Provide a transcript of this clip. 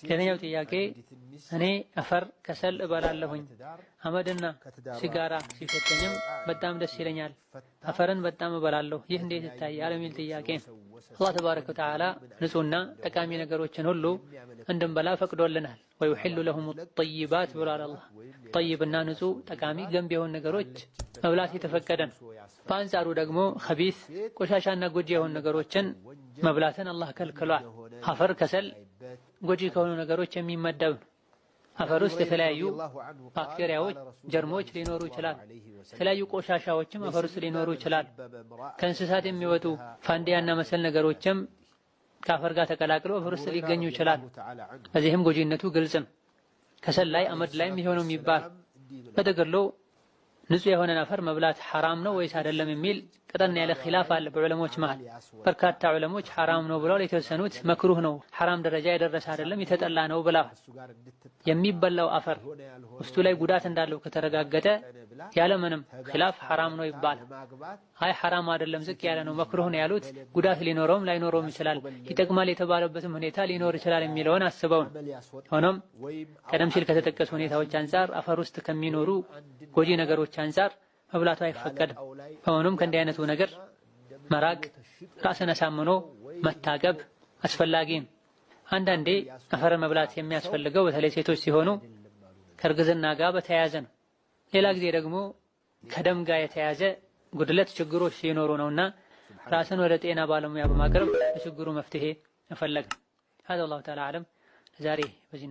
ሌላኛው ጥያቄ እኔ አፈር ከሰል እበላለሁኝ አመድና ሲጋራ ሲፈተኝም በጣም ደስ ይለኛል። አፈርን በጣም እበላለሁ። ይህ እንዴት ይታያል የሚል ጥያቄ። አላህ ተባረከ ወተዓላ ንጹህና ጠቃሚ ነገሮችን ሁሉ እንድንበላ ፈቅዶልናል። ወዩሒሉ ለሁም ጠይባት ብሏል አላህ። ጠይብና ንጹህ ጠቃሚ ገንቢ የሆኑ ነገሮች መብላት የተፈቀደ ነው። በአንጻሩ ደግሞ ኸቢስ ቆሻሻና ጎጂ የሆኑ ነገሮችን መብላትን አላህ ከልክሏል። አፈር ከሰል ጎጂ ከሆኑ ነገሮች የሚመደብ ነው። አፈር ውስጥ የተለያዩ ባክቴሪያዎች፣ ጀርሞች ሊኖሩ ይችላል። የተለያዩ ቆሻሻዎችም አፈር ውስጥ ሊኖሩ ይችላል። ከእንስሳት የሚወጡ ፋንዲያና መሰል ነገሮችም ከአፈር ጋር ተቀላቅለው አፈር ውስጥ ሊገኙ ይችላል። በዚህም ጎጂነቱ ግልጽ ነው። ከሰል ላይ አመድ ላይ የሚሆነው የሚባል በጥቅሉ ንጹህ የሆነን አፈር መብላት ሐራም ነው ወይስ አይደለም የሚል ቀጠን ያለ ኺላፍ አለ በዑለሞች መሃል። በርካታ ዑለሞች ሐራም ነው ብለው የተወሰኑት መክሩህ ነው፣ ሐራም ደረጃ የደረሰ አይደለም፣ የተጠላ ነው ብለው። የሚበላው አፈር ውስጡ ላይ ጉዳት እንዳለው ከተረጋገጠ ያለምንም ኺላፍ ሐራም ነው ይባላል። አይ ሐራም አይደለም ዝቅ ያለ ነው መክሩህ ነው ያሉት ጉዳት ሊኖረውም ላይኖረውም ይችላል፣ ይጠቅማል የተባለበትም ሁኔታ ሊኖር ይችላል የሚለውን አስበው ነው። ሆኖም ቀደም ሲል ከተጠቀሱ ሁኔታዎች አንፃር አፈር ውስጥ ከሚኖሩ ጎጂ ነገሮች አንፃር መብላቱ አይፈቀድም። በመሆኑም ከእንዲህ አይነቱ ነገር መራቅ፣ ራስን አሳምኖ መታቀብ አስፈላጊ ነው። አንዳንዴ አፈር መብላት የሚያስፈልገው በተለይ ሴቶች ሲሆኑ ከእርግዝና ጋር በተያያዘ ነው። ሌላ ጊዜ ደግሞ ከደም ጋር የተያያዘ ጉድለት ችግሮች ሲኖሩ ነውና ራስን ወደ ጤና ባለሙያ በማቅረብ ለችግሩ መፍትሄ መፈለግ። هذا الله تعالى أعلم። ዛሬ በዚህ